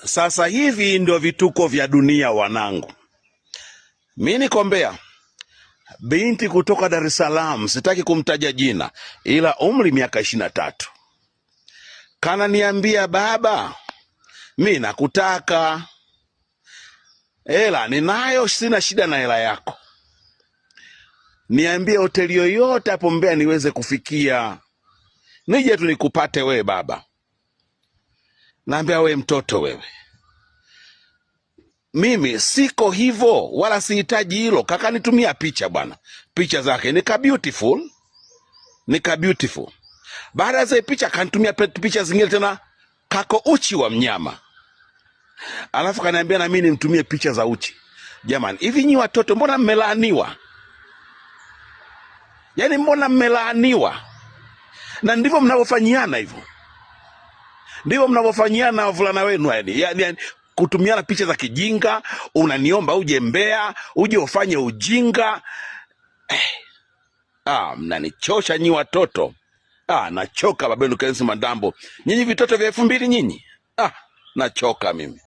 Sasa hivi ndio vituko vya dunia wanangu. Mimi niko Mbeya, binti kutoka Dar es Salaam, sitaki kumtaja jina, ila umri miaka 23. Kananiambia, baba, mimi nakutaka. Hela ninayo, sina shida na hela yako. Niambie hoteli yoyote hapo Mbeya niweze kufikia. Nije tu nikupate wewe baba. Naambia, we mtoto wewe, mimi siko hivyo wala sihitaji hilo. Kaka nitumia picha bwana, picha zake nika beautiful. Baada ya zile picha kanitumia picha zingine tena, kako uchi wa mnyama. Alafu kaniambia na mimi nimtumie picha za uchi. Jamani, hivi nyinyi watoto mbona mmelaaniwa? Yaani mbona mmelaaniwa? Na ndivyo mnavyofanyiana hivyo. Ndivyo mnavyofanyiana wavulana wenu yani kutumiana picha za kijinga. Unaniomba uje Mbeya, uje ufanye ujinga. Mnanichosha nyi watoto. Nachoka babenu Kensi Madambo. Nyinyi vitoto vya 2000 nyinyi. Nachoka mimi.